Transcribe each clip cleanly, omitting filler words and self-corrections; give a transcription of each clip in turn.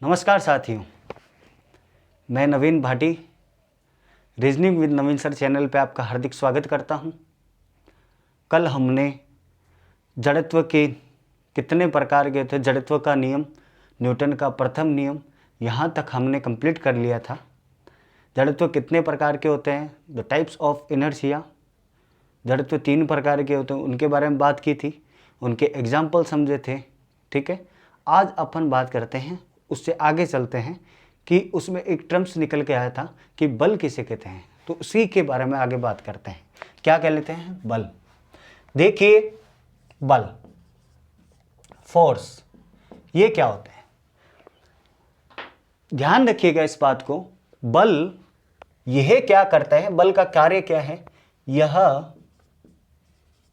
नमस्कार साथियों, मैं Naveen Bhati reasoning with Naveen sir channel पे आपका हार्दिक स्वागत करता हूं। कल हमने जड़त्व के कितने प्रकार के थे, जड़त्व का नियम, न्यूटन का प्रथम नियम, यहाँ तक हमने कंप्लीट कर लिया था। जड़त्व कितने प्रकार के होते हैं, द टाइप्स ऑफ इनर्शिया, जड़त्व 3 प्रकार के होते हैं, उनके बारे में बात की थी, उनके एग्जाम्पल समझे थे। ठीक है, आज अपन बात करते हैं, उससे आगे चलते हैं कि उसमें एक टर्म्स निकल के आया था कि बल किसे कहते हैं, तो उसी के बारे में आगे बात करते हैं। क्या कह लेते हैं? बल। देखिए, बल, फोर्स, ये क्या होता है, ध्यान रखिएगा इस बात को। बल यह क्या करता है, बल का कार्य क्या है? यह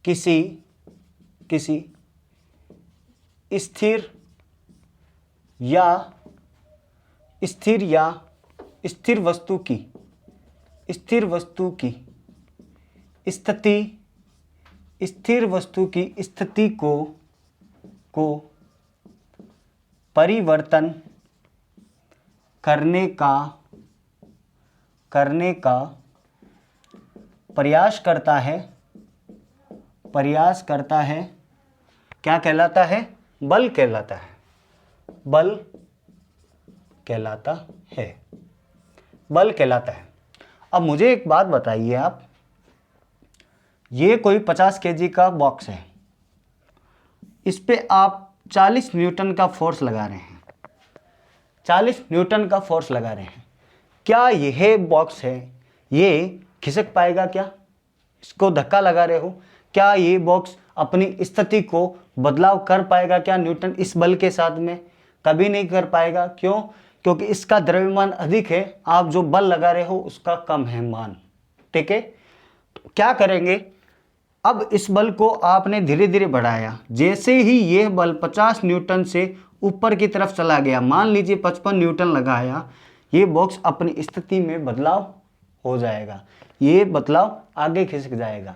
किसी स्थिर या स्थिर वस्तु की स्थिति को परिवर्तन करने का प्रयास करता है। क्या कहलाता है? बल कहलाता है। बल कहलाता है। अब मुझे एक बात बताइए आप, ये कोई 50 केजी का बॉक्स है, इस पे आप 40 न्यूटन का फोर्स लगा रहे हैं, 40 न्यूटन का फोर्स लगा रहे हैं। क्या यह बॉक्स है, ये खिसक पाएगा? क्या इसको धक्का लगा रहे हो, क्या ये बॉक्स अपनी स्थिति को बदलाव कर पाएगा? क्या न्यूटन इस बल के साथ में? कभी नहीं कर पाएगा। क्यों? क्योंकि इसका द्रव्यमान अधिक है, आप जो बल लगा रहे हो उसका कम है मान। ठीक है, तो क्या करेंगे, अब इस बल को आपने धीरे धीरे बढ़ाया। जैसे ही यह बल 50 न्यूटन से ऊपर की तरफ चला गया, मान लीजिए 55 न्यूटन लगाया, ये बॉक्स अपनी स्थिति में बदलाव हो जाएगा, ये बदलाव आगे खिसक जाएगा।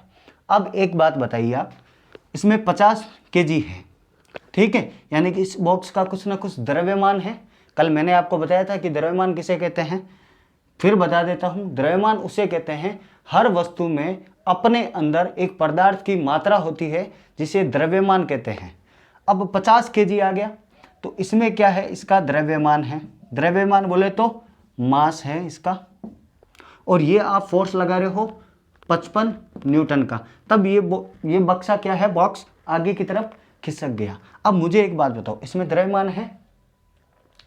अब एक बात बताइए आप, इसमें 50 केजी है, ठीक है, यानी कि इस बॉक्स का कुछ ना कुछ द्रव्यमान है। कल मैंने आपको बताया था कि द्रव्यमान किसे कहते हैं, फिर बता देता हूं। द्रव्यमान उसे कहते हैं, हर वस्तु में अपने अंदर एक पदार्थ की मात्रा होती है जिसे द्रव्यमान कहते हैं। अब 50 केजी आ गया, तो इसमें क्या है, इसका द्रव्यमान है। द्रव्यमान बोले तो मास है इसका, और ये आप फोर्स लगा रहे हो 55 न्यूटन का, तब ये बक्सा क्या है, बॉक्स आगे की तरफ खिसक गया। अब मुझे एक बात बताओ, इसमें द्रव्यमान है?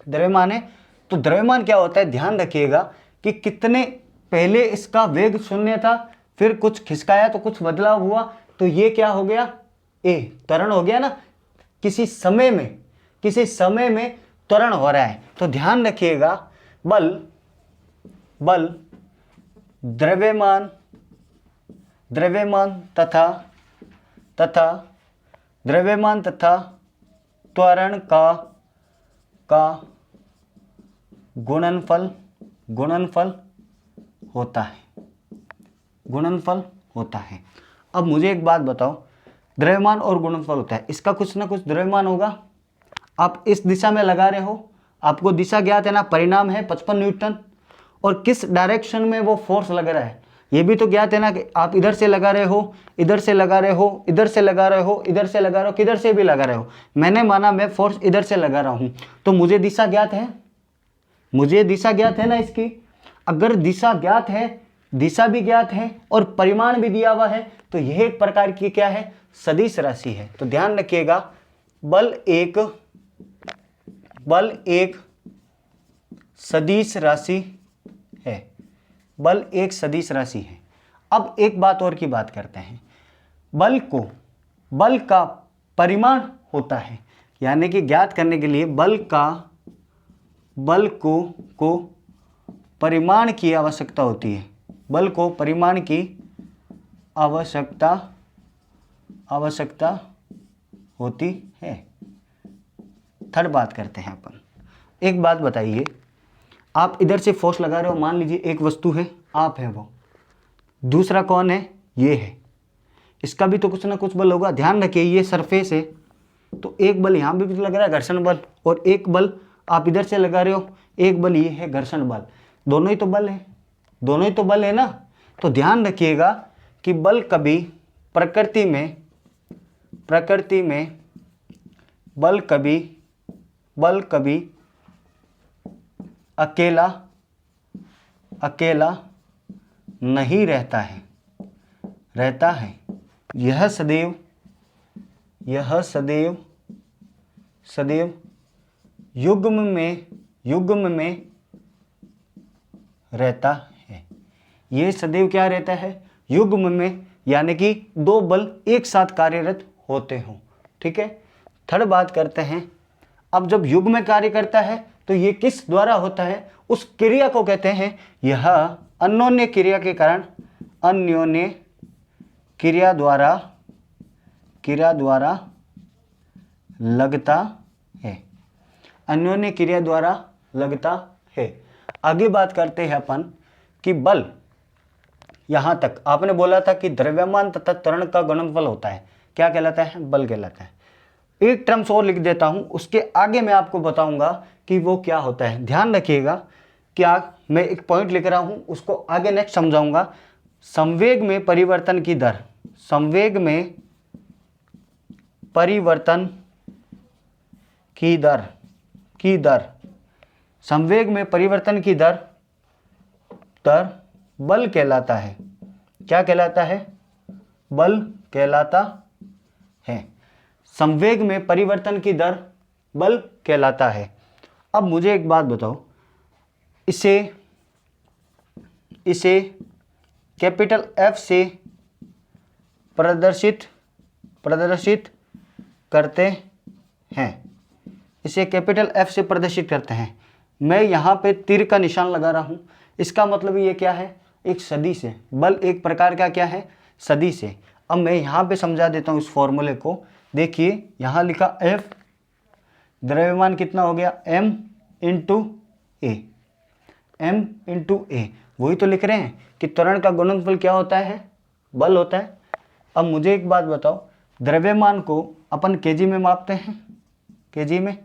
द्रव्यमान है, तो द्रव्यमान क्या होता है, ध्यान रखिएगा कि कितने पहले इसका वेग 0 था, फिर कुछ खिसकाया तो कुछ बदलाव हुआ, तो ये क्या हो गया, ए, त्वरण हो गया ना। किसी समय में त्वरण हो रहा है, तो ध्यान रखिएगा, बल द्रव्यमान तथा त्वरण का गुणनफल होता है। अब मुझे एक बात बताओ, द्रव्यमान और गुणनफल होता है, इसका कुछ ना कुछ द्रव्यमान होगा। आप इस दिशा में लगा रहे हो, आपको दिशा ज्ञात है ना, परिणाम है 55 न्यूटन, और किस डायरेक्शन में वो फोर्स लग रहा है ये भी तो ज्ञात है ना, कि आप इधर से लगा रहे हो, इधर से लगा रहे हो, इधर से लगा रहे हो, इधर से लगा रहे हो, किधर से भी लगा रहे हो। मैंने माना मैं फोर्स इधर से लगा रहा हूं, तो मुझे दिशा ज्ञात है, ना इसकी। अगर दिशा ज्ञात है, दिशा भी ज्ञात है और परिमाण भी दिया हुआ है, तो यह एक प्रकार की क्या है, सदिश राशि है। तो ध्यान रखिएगा, बल एक सदिश राशि है। अब एक बात और की बात करते हैं, बल का परिमाण होता है, यानी कि ज्ञात करने के लिए बल को परिमाण की आवश्यकता होती है। बल को परिमाण की आवश्यकता होती है। थर्ड बात करते हैं अपन। एक बात बताइए, आप इधर से फोर्स लगा रहे हो, मान लीजिए एक वस्तु है, आप है वो, दूसरा कौन है, ये है, इसका भी तो कुछ ना कुछ बल होगा। ध्यान रखिए ये सरफेस है, तो एक बल यहाँ भी लग रहा है घर्षण बल, और एक बल आप इधर से लगा रहे हो, एक बल ये है घर्षण बल, दोनों ही तो बल है, दोनों ही तो बल है ना। तो ध्यान रखिएगा कि बल कभी प्रकृति में बल कभी अकेला नहीं रहता है। यह सदैव युग्म में रहता है। ये सदैव क्या रहता है? युग्म में, यानी कि दो बल एक साथ कार्यरत होते हों। ठीक है। थर्ड बात करते हैं, अब जब युग्म में कार्य करता है तो ये किस द्वारा होता है? उस क्रिया को कहते हैं, यह अन्योन्य क्रिया के कारण, अन्योन्य क्रिया द्वारा लगता है, अन्योन्य क्रिया द्वारा लगता है। आगे बात करते हैं अपन कि बल, यहां तक आपने बोला था कि द्रव्यमान तथा त्वरण का गुणनफल होता है, क्या कहलाता है? बल कहलाता है। एक टर्म्स और लिख देता हूं, उसके आगे मैं आपको बताऊंगा कि वो क्या होता है। ध्यान रखिएगा, क्या मैं एक पॉइंट लिख रहा हूं, उसको आगे नेक्स्ट समझाऊंगा। संवेग में परिवर्तन की दर, संवेग में परिवर्तन की दर बल कहलाता है। क्या कहलाता है? बल कहलाता है। संवेग में परिवर्तन की दर बल कहलाता है। अब मुझे एक बात बताओ, इसे कैपिटल F से प्रदर्शित करते हैं, इसे कैपिटल F से प्रदर्शित करते हैं। मैं यहाँ पे तीर का निशान लगा रहा हूँ, इसका मतलब ये क्या है? एक सदिश है। बल एक प्रकार का क्या है? सदिश है। अब मैं यहाँ पे समझा देता हूँ इस फॉर्मूले को। देखिए यहाँ लिखा F, द्रव्यमान कितना हो गया? m इंटू ए। वही तो लिख रहे हैं कि त्वरण का गुणनफल क्या होता है? बल होता है। अब मुझे एक बात बताओ, द्रव्यमान को अपन केजी में मापते हैं, केजी में,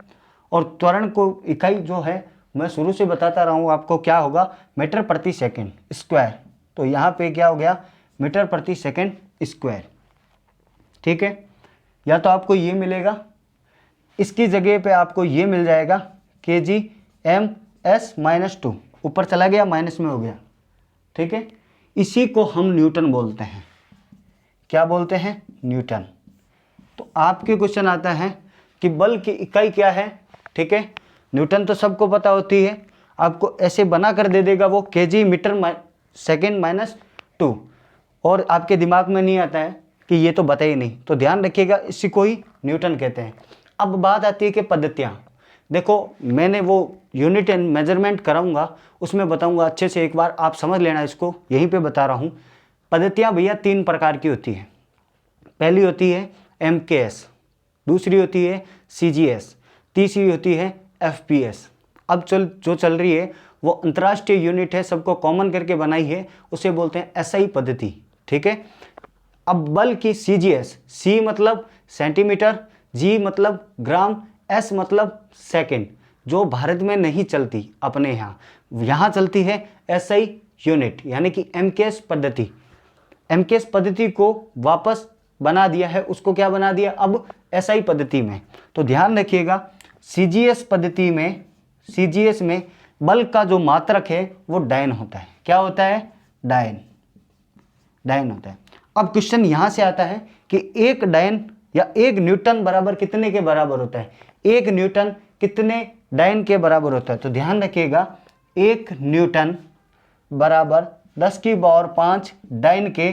और त्वरण को इकाई जो है मैं शुरू से बताता रहा हूँ आपको, क्या होगा? मीटर प्रति सेकंड स्क्वायर। तो यहाँ पे क्या हो गया? मीटर प्रति सेकंड स्क्वायर। ठीक है। या तो आपको ये मिलेगा, इसकी जगह पे आपको ये मिल जाएगा kg/m/2, ऊपर चला गया माइनस में हो गया। ठीक है। इसी को हम न्यूटन बोलते हैं। क्या बोलते हैं? न्यूटन। तो आपके क्वेश्चन आता है कि बल की इकाई क्या है? ठीक है, न्यूटन तो सबको पता होती है, आपको ऐसे बना कर दे देगा वो kg/s-2, और आपके दिमाग में नहीं आता है कि ये तो बता ही नहीं, तो ध्यान रखिएगा इसी को ही न्यूटन कहते हैं। अब बात आती है कि पद्धतियाँ। देखो मैंने वो यूनिट एंड मेजरमेंट कराऊंगा, उसमें बताऊंगा अच्छे से, एक बार आप समझ लेना इसको, यहीं पे बता रहा हूँ। पद्धतियाँ भैया 3 प्रकार की होती है। पहली होती है MKS, दूसरी होती है CGS, तीसरी होती है FPS। अब जो चल रही है वो अंतर्राष्ट्रीय यूनिट है, सबको कॉमन करके बनाई है, उसे बोलते हैं SI पद्धति। ठीक है। अब बल की CGS, C मतलब सेंटीमीटर, G मतलब ग्राम, S मतलब सेकंड, जो भारत में नहीं चलती, अपने यहाँ चलती है SI यूनिट, यानी कि MKS पद्धति। MKS पद्धति को वापस बना दिया है, उसको क्या बना दिया अब? SI पद्धति में। तो ध्यान रखिएगा CGS पद्धति में, CGS में बल का जो मात्रक है वो डायन होता है। क्या होता है? डायन होता है। अब क्वेश्चन यहां से आता है कि एक डायन या एक न्यूटन बराबर कितने के बराबर होता है? एक न्यूटन कितने डायन के बराबर होता है? तो ध्यान रखिएगा, एक न्यूटन बराबर 10⁵ डायन के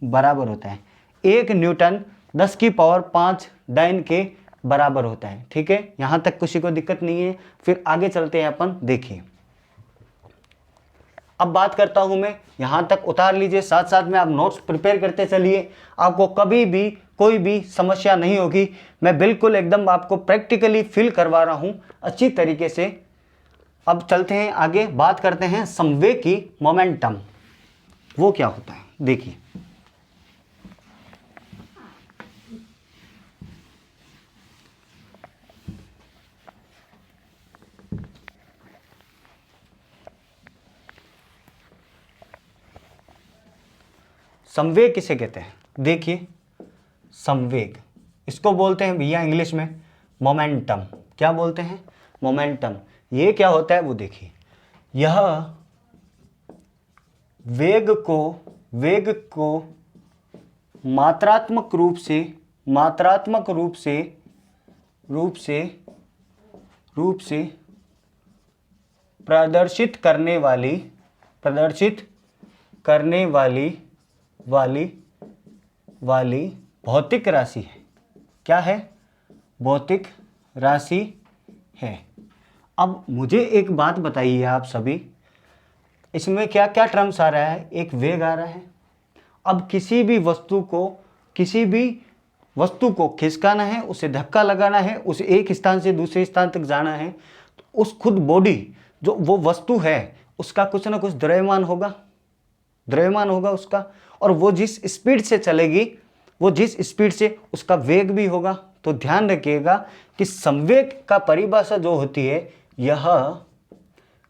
बराबर होता है। एक न्यूटन 10⁵ डायन के बराबर होता है। ठीक है, यहां तक किसी को दिक्कत नहीं है। फिर आगे चलते हैं अपन, देखिए अब बात करता हूं मैं, यहां तक उतार लीजिए, साथ साथ में आप नोट्स प्रिपेयर करते चलिए, आपको कभी भी कोई भी समस्या नहीं होगी। मैं बिल्कुल एकदम आपको प्रैक्टिकली फील करवा रहा हूं अच्छी तरीके से। अब चलते हैं आगे, बात करते हैं संवेग की मोमेंटम, वो क्या होता है। देखिए संवेग किसे कहते हैं? देखिए, संवेग इसको बोलते हैं भैया इंग्लिश में मोमेंटम। क्या बोलते हैं? मोमेंटम। ये क्या होता है वो देखिए, यह वेग को मात्रात्मक रूप से प्रदर्शित करने वाली भौतिक राशि है। क्या है? भौतिक राशि है। अब मुझे एक बात बताइए आप सभी, इसमें क्या क्या टर्म्स आ रहा है? एक वेग आ रहा है। अब किसी भी वस्तु को खिसकाना है, उसे धक्का लगाना है, उसे एक स्थान से दूसरे स्थान तक जाना है, तो उस खुद बॉडी जो वो वस्तु है उसका कुछ ना कुछ द्रव्यमान होगा उसका, और वो जिस स्पीड से चलेगी, वो जिस स्पीड से उसका वेग भी होगा। तो ध्यान रखिएगा कि संवेग का परिभाषा जो होती है,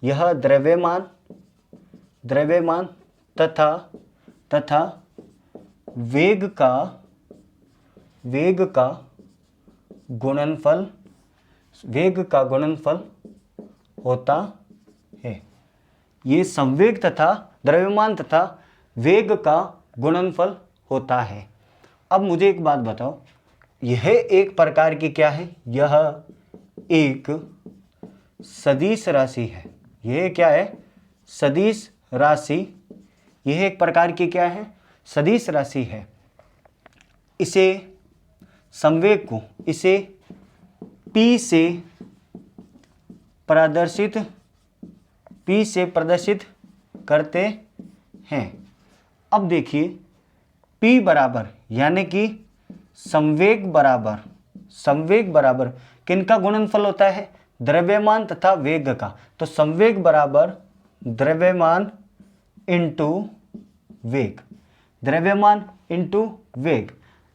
यह द्रव्यमान तथा वेग का गुणनफल होता है। ये संवेग तथा द्रव्यमान तथा वेग का गुणनफल होता है। अब मुझे एक बात बताओ, यह एक प्रकार की क्या है? यह एक सदिश राशि है। यह क्या है? सदिश राशि। यह एक प्रकार की क्या है? सदिश राशि है। इसे संवेग को P से प्रदर्शित करते हैं। अब देखिए, P बराबर यानी कि संवेग बराबर किनका गुणनफल होता है? द्रव्यमान तथा वेग का। तो संवेग बराबर द्रव्यमान इंटू वेग।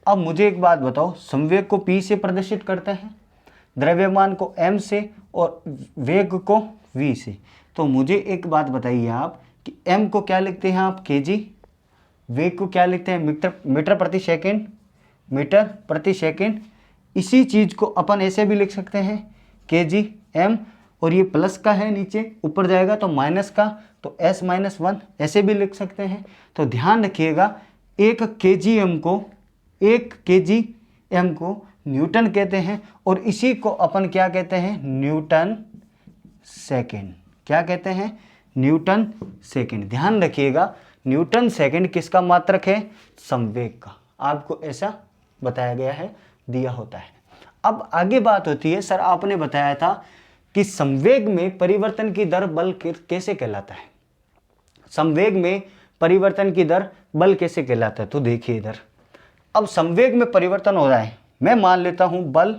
अब मुझे एक बात बताओ, संवेग को P से प्रदर्शित करते हैं, द्रव्यमान को M से और वेग को V से। तो मुझे एक बात बताइए आप कि M को क्या लिखते हैं आप? kg। वेग को क्या लिखते हैं? मीटर प्रति सेकंड। इसी चीज को अपन ऐसे भी लिख सकते हैं kg m, और ये प्लस का है, नीचे ऊपर जाएगा तो माइनस का, तो s-1 ऐसे भी लिख सकते हैं। तो ध्यान रखिएगा, एक kg m को न्यूटन कहते हैं, और इसी को अपन क्या कहते हैं? Newton second. क्या कहते हैं? Newton second. ध्यान रखिएगा, न्यूटन सेकेंड किसका मात्रक है? संवेग का। आपको ऐसा बताया गया है, दिया होता है। अब आगे बात होती है, सर आपने बताया था कि संवेग में परिवर्तन की दर बल कैसे कहलाता है? संवेग में परिवर्तन की दर बल कैसे कहलाता है? तो देखिए इधर, अब संवेग में परिवर्तन हो रहा है, मैं मान लेता हूं बल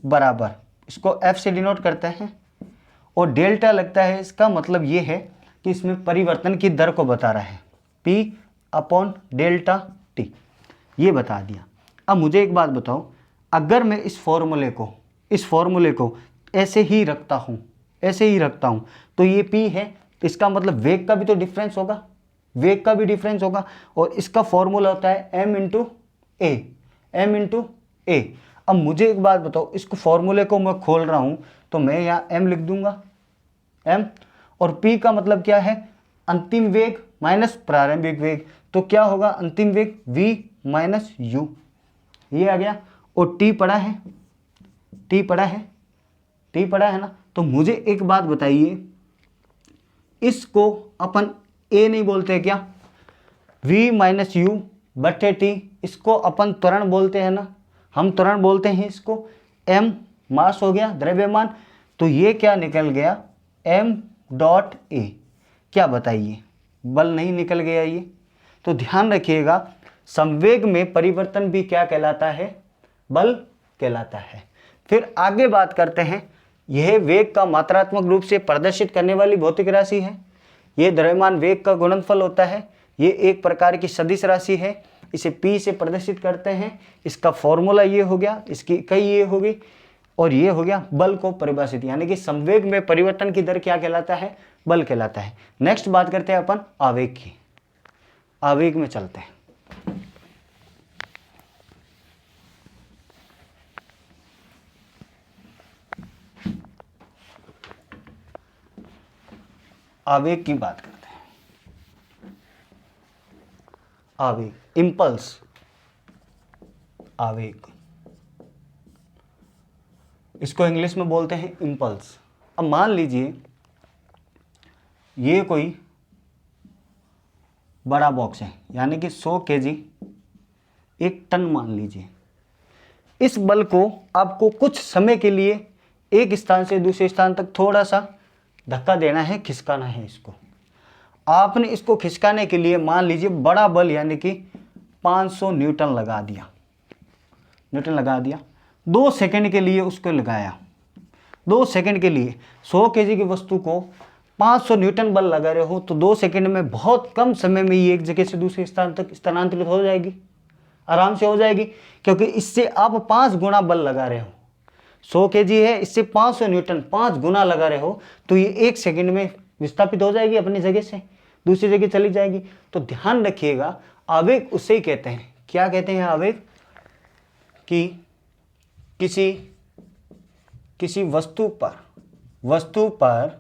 बराबर, इसको F से डिनोट करते हैं, और डेल्टा लगता है। इसका मतलब ये है कि इसमें परिवर्तन की दर को बता रहा है, P/Δt, ये बता दिया। अब मुझे एक बात बताओ, अगर मैं इस फॉर्मूले को ऐसे ही रखता हूं, तो ये P है, तो इसका मतलब वेग का भी तो डिफरेंस होगा, और इसका फॉर्मूला होता है m इंटू ए। अब मुझे एक बात बताओ, इसको फॉर्मूले को मैं खोल रहा हूं, तो मैं यहाँ m लिख दूंगा, m, और P का मतलब क्या है? अंतिम वेग माइनस प्रारंभिक वेग। तो क्या होगा? अंतिम वेग v माइनस u, ये आ गया। और t पड़ा है ना। तो मुझे एक बात बताइए, इसको अपन a नहीं बोलते क्या? v माइनस u बटे t, इसको अपन त्वरण बोलते हैं ना, हम त्वरण बोलते हैं इसको। m मास हो गया, द्रव्यमान, तो ये क्या निकल गया? m.a। क्या बताइए? बल नहीं निकल गया ये? तो ध्यान रखिएगा, संवेग में परिवर्तन भी क्या कहलाता है? बल कहलाता है। फिर आगे बात करते हैं, यह वेग का मात्रात्मक रूप से प्रदर्शित करने वाली भौतिक राशि है। यह द्रव्यमान वेग का गुणनफल होता है। ये एक प्रकार की सदिश राशि है, इसे P से प्रदर्शित करते हैं। इसका फॉर्मूला ये हो गया, इसकी इकाई ये होगी, और ये हो गया बल को परिभाषित, यानी कि संवेग में परिवर्तन की दर क्या कहलाता है? बल कहलाता है। नेक्स्ट बात करते हैं अपन आवेग की। आवेग में चलते हैं। आवेग की बात करते हैं। आवेग, इम्पल्स, आवेग, इसको इंग्लिश में बोलते हैं इम्पल्स। अब मान लीजिए ये कोई बड़ा बॉक्स है, यानी कि 100 kg, 1 टन मान लीजिए। इस बल को आपको कुछ समय के लिए एक स्थान से दूसरे स्थान तक थोड़ा सा धक्का देना है, खिसकाना है इसको। आपने इसको खिसकाने के लिए मान लीजिए बड़ा बल यानी कि 500 न्यूटन लगा दिया, 2 सेकंड के लिए उसको लगाया। 2 सेकंड के लिए 100 kg की वस्तु को 500 न्यूटन बल लगा रहे हो तो 2 सेकंड में बहुत कम समय में ये एक जगह से दूसरे स्थान तक स्थानांतरित हो जाएगी, आराम से हो जाएगी, क्योंकि इससे आप 5 गुना बल लगा रहे हो। 100 kg है, इससे 500 न्यूटन 5 गुना लगा रहे हो तो ये 1 सेकंड में विस्थापित हो जाएगी, अपनी जगह से दूसरी जगह चली जाएगी। तो ध्यान रखिएगा, आवेग उसे ही कहते हैं। क्या कहते हैं आवेग? कि किसी वस्तु पर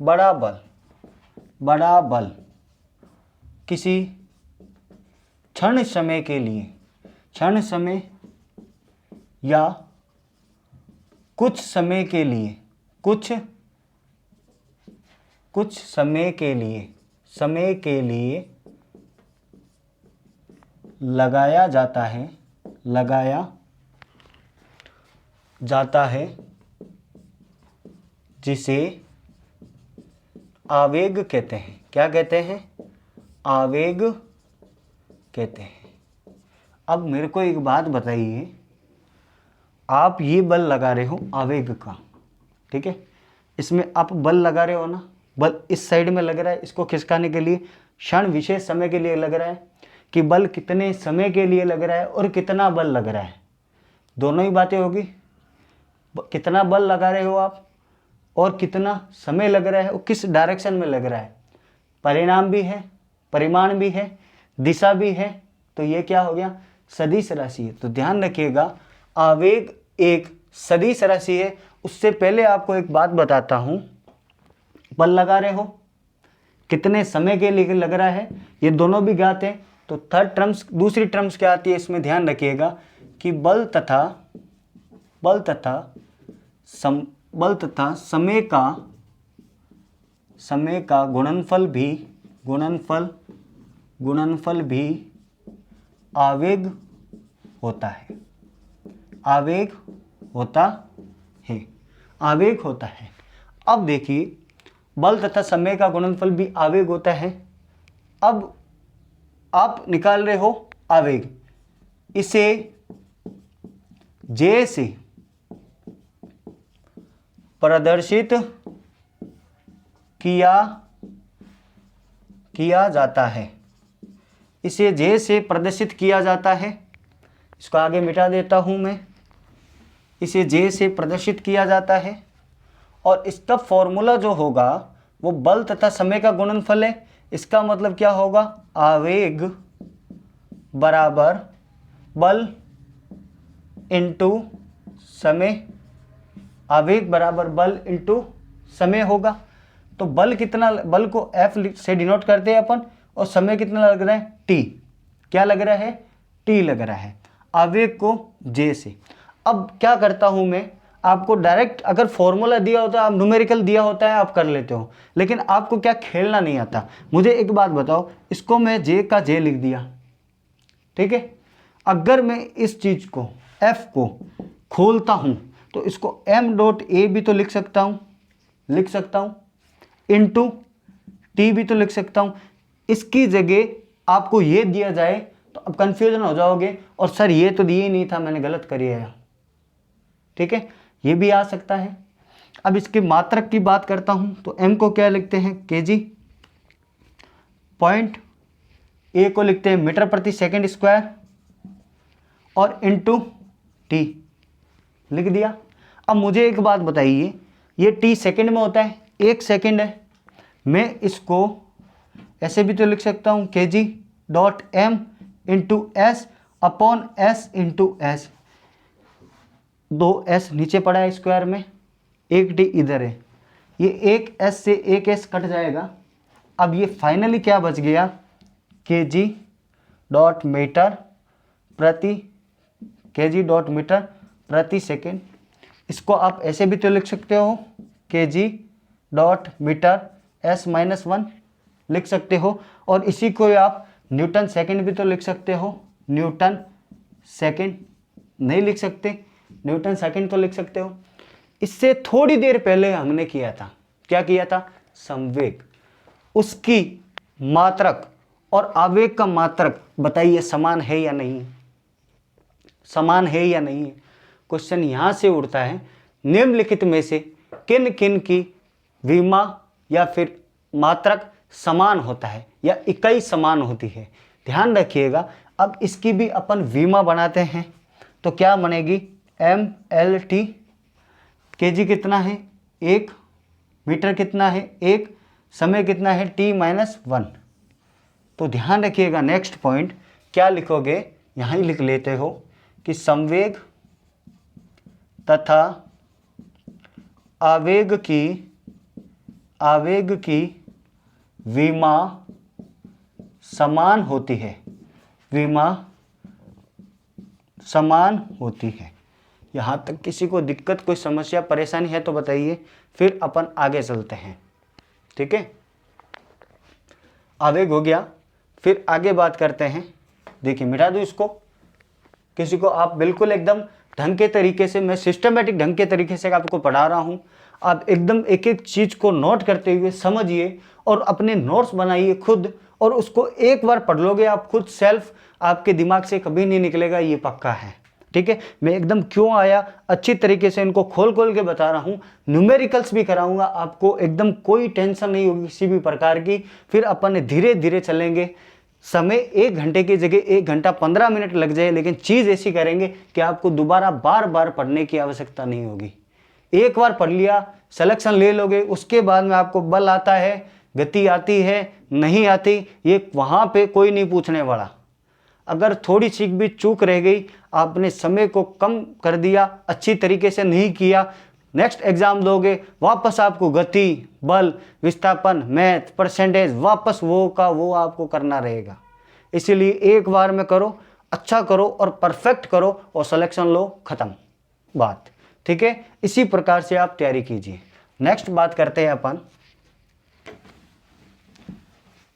बड़ा बल किसी क्षण समय या कुछ समय के लिए लगाया जाता है जिसे आवेग कहते हैं। क्या कहते हैं? आवेग कहते हैं। अब मेरे को एक बात बताइए, आप ये बल लगा रहे हो आवेग का, ठीक है, इसमें आप बल लगा रहे हो ना, बल इस साइड में लग रहा है, इसको खिसकाने के लिए क्षण विशेष समय के लिए लग रहा है कि बल कितने समय के लिए लग रहा है और कितना बल लग रहा है, दोनों ही बातें होगी। कितना बल लगा रहे हो आप और कितना समय लग रहा है और किस डायरेक्शन में लग रहा है, परिणाम भी है, परिमाण भी है, दिशा भी है। तो ये क्या हो गया? सदिश राशि है। तो ध्यान रखिएगा, आवेग एक सदिश राशि है। उससे पहले आपको एक बात बताता हूँ, बल लगा रहे हो, कितने समय के लिए लग रहा है, ये दोनों भी ज्ञात हैं। तो थर्ड टर्म्स, दूसरी टर्म्स क्या आती है इसमें? ध्यान रखिएगा कि बल तथा समय का गुणनफल भी आवेग होता है। आवेग होता है। अब देखिए, बल तथा समय का गुणनफल भी आवेग होता है। अब आप निकाल रहे हो आवेग, इसे J से प्रदर्शित किया जाता है। इसे J से प्रदर्शित किया जाता है। इसको आगे मिटा देता हूं मैं। इसे J से प्रदर्शित किया जाता है और इसका फॉर्मूला जो होगा वो बल तथा समय का गुणनफल है। इसका मतलब क्या होगा? आवेग बराबर बल इंटू समय। आवेग बराबर बल इंटू समय होगा। तो बल कितना, बल को F से डिनोट करते हैं अपन, और समय कितना लग रहा है? T। क्या लग रहा है? T लग रहा है। आवेग को J से। अब क्या करता हूं मैं, आपको डायरेक्ट अगर फॉर्मूला दिया होता है, आप न्यूमेरिकल दिया होता है आप कर लेते हो, लेकिन आपको क्या खेलना नहीं आता। मुझे एक बात बताओ, इसको मैं J का J लिख दिया, ठीक है। अगर मैं इस चीज को F को खोलता हूं तो इसको m.a भी तो लिख सकता हूं, इंटू T भी तो लिख सकता हूं। इसकी जगह आपको ये दिया जाए तो अब कंफ्यूजन हो जाओगे, और सर ये तो दिए ही नहीं था, मैंने गलत करी है, ठीक है, ये भी आ सकता है। अब इसके मात्रक की बात करता हूं तो m को क्या लिखते हैं? kg, पॉइंट a को लिखते हैं मीटर प्रति सेकंड स्क्वायर, और इंटू t लिख दिया। अब मुझे एक बात बताइए, ये t सेकंड में होता है, 1 सेकंड है, मैं इसको ऐसे भी तो लिख सकता हूँ kg.m into S upon S into S, 2s नीचे पड़ा है स्क्वायर में, 1t इधर है, ये एक s से एक s कट जाएगा। अब ये फाइनली क्या बच गया, kg डॉट मीटर प्रति सेकेंड। इसको आप ऐसे भी तो लिख सकते हो, kg डॉट मीटर s-1 लिख सकते हो, और इसी को आप न्यूटन सेकेंड भी तो लिख सकते हो, न्यूटन सेकेंड नहीं लिख सकते, न्यूटन सेकेंड तो लिख सकते हो। इससे थोड़ी देर पहले हमने किया था, क्या किया था, संवेग, उसकी मात्रक और आवेग का मात्रक बताइए समान है या नहीं, समान है या नहीं है। क्वेश्चन यहां से उठता है, निम्नलिखित में से किन किन की विमा या फिर मात्रक समान होता है या इकाई समान होती है। ध्यान रखिएगा, अब इसकी भी अपन विमा बनाते हैं तो क्या बनेगी, mLT, kg कितना है 1, मीटर कितना है 1, समय कितना है t-1। तो ध्यान रखिएगा, नेक्स्ट पॉइंट क्या लिखोगे, यहाँ ही लिख लेते हो कि संवेग तथा आवेग की विमा समान होती है, विमा समान होती है। यहाँ तक किसी को दिक्कत, कोई समस्या परेशानी है तो बताइए, फिर अपन आगे चलते हैं। ठीक है, आवेग हो गया, फिर आगे बात करते हैं। देखिए मिटा दूँ इसको, किसी को आप बिल्कुल एकदम ढंग के तरीके से, मैं सिस्टमेटिक ढंग के तरीके से आपको पढ़ा रहा हूँ, आप एकदम एक एक चीज़ को नोट करते हुए समझिए और अपने नोट्स बनाइए खुद, और उसको एक बार पढ़ लोगे आप खुद सेल्फ, आपके दिमाग से कभी नहीं निकलेगा, ये पक्का है। ठीक है, मैं एकदम क्यों आया अच्छी तरीके से इनको खोल खोल के बता रहा हूँ, न्यूमेरिकल्स भी कराऊंगा आपको, एकदम कोई टेंशन नहीं होगी किसी भी प्रकार की। फिर अपन धीरे धीरे चलेंगे, समय 1 घंटे की जगह 1 घंटा 15 मिनट लग जाए, लेकिन चीज़ ऐसी करेंगे कि आपको दोबारा बार बार पढ़ने की आवश्यकता नहीं होगी। एक बार पढ़ लिया, सिलेक्शन ले लोगे, उसके बाद में आपको बल आता है, गति आती है, नहीं आती, ये वहाँ पे कोई नहीं पूछने वाला। अगर थोड़ी सी भी चूक रह गई, आपने समय को कम कर दिया, अच्छी तरीके से नहीं किया, नेक्स्ट एग्जाम दोगे, वापस आपको गति, बल, विस्थापन, मैथ, परसेंटेज, वापस वो का वो आपको करना रहेगा। इसीलिए एक बार में करो, अच्छा करो और परफेक्ट करो और सिलेक्शन लो, खत्म बात। ठीक है, इसी प्रकार से आप तैयारी कीजिए। नेक्स्ट बात करते हैं अपन,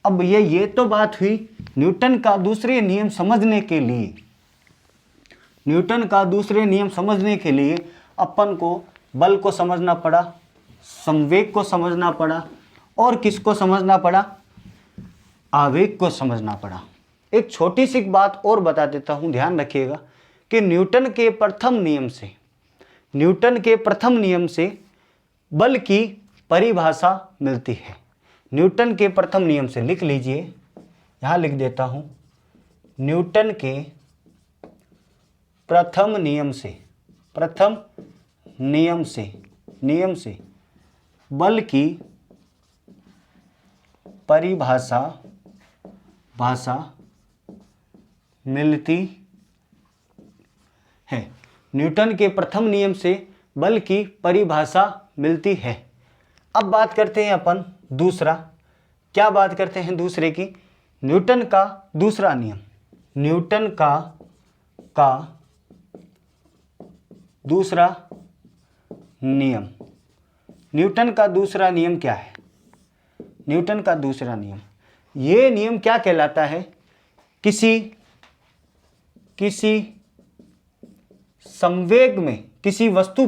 अब ये तो बात हुई न्यूटन का दूसरे नियम समझने के लिए। न्यूटन का दूसरे नियम समझने के लिए अपन को बल को समझना पड़ा, संवेग को समझना पड़ा, और किसको समझना पड़ा, आवेग को समझना पड़ा। एक छोटी सी बात और बता देता हूं, ध्यान रखिएगा कि न्यूटन के प्रथम नियम से बल की परिभाषा मिलती है। न्यूटन के प्रथम नियम से, लिख लीजिए, यहां लिख देता हूं, न्यूटन के प्रथम नियम से बल की परिभाषा मिलती है। न्यूटन के प्रथम नियम से बल की परिभाषा मिलती है। अब बात करते हैं अपन दूसरा, क्या बात करते हैं दूसरे की, न्यूटन का दूसरा नियम। न्यूटन का दूसरा नियम, न्यूटन का दूसरा नियम क्या है, न्यूटन का दूसरा नियम, ये नियम क्या कहलाता है, किसी संवेग में, किसी वस्तु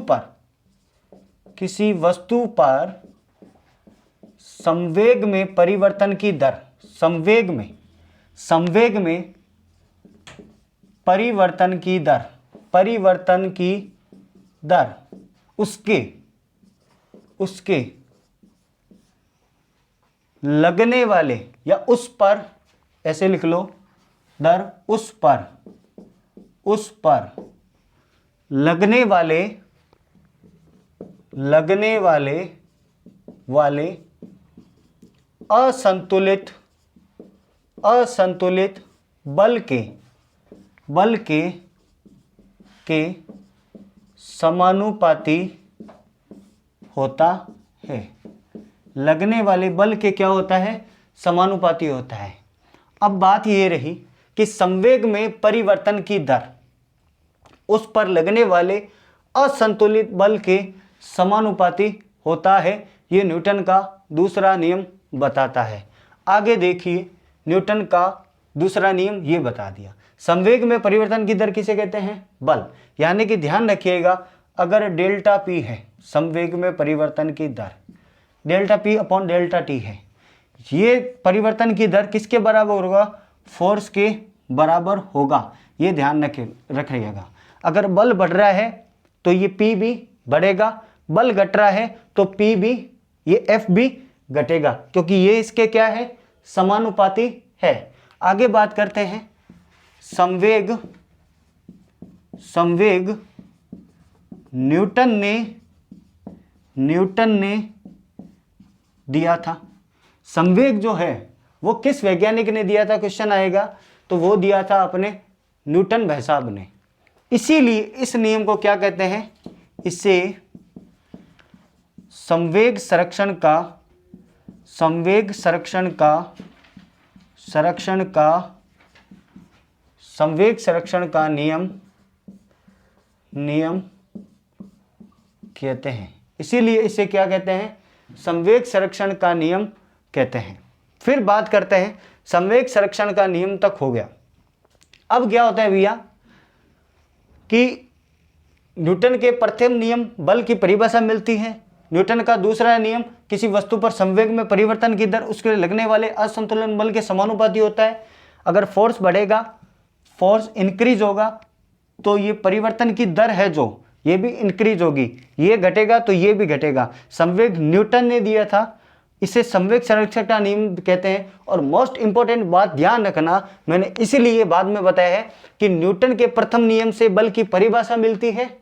पर संवेग में परिवर्तन की दर, संवेग में परिवर्तन की दर, उसके लगने वाले, या उस पर, ऐसे लिख लो, दर उस पर लगने वाले असंतुलित बल के समानुपाती होता है। लगने वाले बल के क्या होता है? समानुपाती होता है। अब बात ये रही कि संवेग में परिवर्तन की दर उस पर लगने वाले असंतुलित बल के समानुपाती होता है। ये न्यूटन का दूसरा नियम बताता है। आगे देखिए, न्यूटन का दूसरा नियम ये बता दिया। संवेग में परिवर्तन की दर किसे कहते हैं? बल। यानी कि ध्यान रखिएगा, अगर डेल्टा पी है संवेग में परिवर्तन की दर, delta P upon delta T है, ये परिवर्तन की दर किसके बराबर होगा? फोर्स के बराबर होगा। ये ध्यान रखिएगा। अगर बल बढ़ रहा है तो ये पी भी बढ़ेगा, बल घट रहा है तो पी भी, ये एफ भी घटेगा, क्योंकि ये इसके क्या है? समानुपाती है। आगे बात करते हैं संवेग न्यूटन ने दिया था। संवेग जो है वो किस वैज्ञानिक ने दिया था? क्वेश्चन आएगा तो वो दिया था अपने न्यूटन भाई साहब ने। इसीलिए इस नियम को क्या कहते हैं? इसे संवेग संरक्षण का नियम कहते हैं। इसीलिए इसे क्या कहते हैं? संवेग संरक्षण का नियम कहते हैं। फिर बात करते हैं, संवेग संरक्षण का नियम तक हो गया। अब क्या होता है भैया कि न्यूटन के प्रथम नियम बल की परिभाषा मिलती है। न्यूटन का दूसरा नियम किसी वस्तु पर संवेग में परिवर्तन की दर उसके लगने वाले असंतुलन बल के समानुपाती होता है। अगर फोर्स बढ़ेगा, फोर्स इंक्रीज होगा, तो ये परिवर्तन की दर है जो ये भी इंक्रीज होगी, ये घटेगा तो ये भी घटेगा। संवेग न्यूटन ने दिया था, इसे संवेग संरक्षण का नियम कहते हैं। और मोस्ट इंपॉर्टेंट बात ध्यान रखना, मैंने इसीलिए बाद में बताया है कि न्यूटन के प्रथम नियम से बल की परिभाषा मिलती है।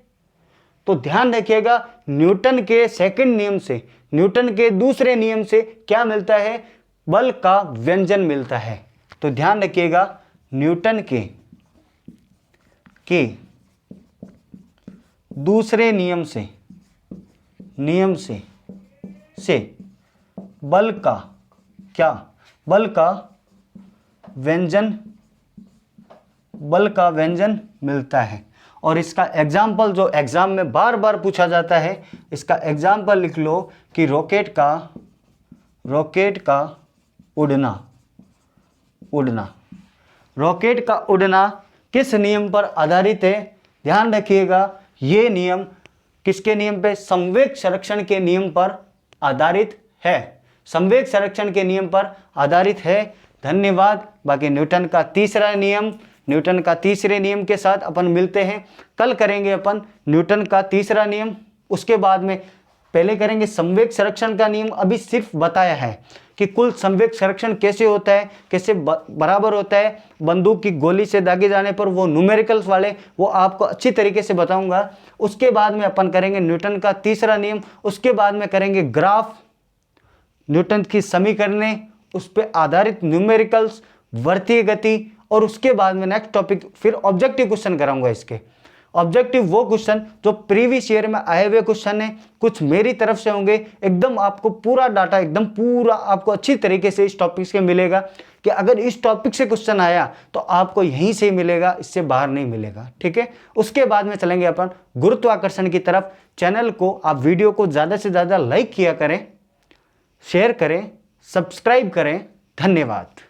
तो ध्यान रखिएगा, न्यूटन के सेकंड नियम से, न्यूटन के दूसरे नियम से क्या मिलता है? बल का व्यंजन मिलता है। तो ध्यान रखिएगा, न्यूटन के दूसरे नियम से बल का क्या? बल का व्यंजन मिलता है। और इसका एग्जाम्पल जो एग्जाम में बार बार पूछा जाता है, इसका एग्जाम्पल लिख लो कि रॉकेट का उड़ना। रॉकेट का उड़ना किस नियम पर आधारित है? ध्यान रखिएगा, ये नियम किसके नियम पे? संवेग संरक्षण के नियम पर आधारित है। संवेग संरक्षण के नियम पर आधारित है। धन्यवाद। बाकी न्यूटन का तीसरे नियम के साथ अपन मिलते हैं। कल करेंगे अपन न्यूटन का तीसरा नियम, उसके बाद में पहले करेंगे संवेग संरक्षण का नियम। अभी सिर्फ बताया है कि कुल संवेग संरक्षण कैसे होता है, कैसे बराबर होता है। बंदूक की गोली से दागे जाने पर वो न्यूमेरिकल्स वाले, वो आपको अच्छी तरीके से बताऊंगा। उसके बाद में अपन करेंगे न्यूटन का तीसरा नियम, उसके बाद में करेंगे ग्राफ, न्यूटन की समीकरणें, उस पर आधारित न्यूमेरिकल्स, वृत्तीय गति, और उसके बाद में नेक्स्ट टॉपिक फिर ऑब्जेक्टिव क्वेश्चन कराऊंगा। इसके ऑब्जेक्टिव वो क्वेश्चन जो प्रीवियस ईयर में आए हुए क्वेश्चन है, कुछ मेरी तरफ से होंगे। एकदम आपको पूरा डाटा, एकदम पूरा आपको अच्छी तरीके से इस टॉपिक से मिलेगा कि अगर इस टॉपिक से क्वेश्चन आया तो आपको यहीं से मिलेगा, इससे बाहर नहीं मिलेगा। ठीक है, उसके बाद में चलेंगे अपन गुरुत्वाकर्षण की तरफ। चैनल को आप वीडियो को ज़्यादा से ज़्यादा लाइक किया करें, शेयर करें, सब्सक्राइब करें। धन्यवाद।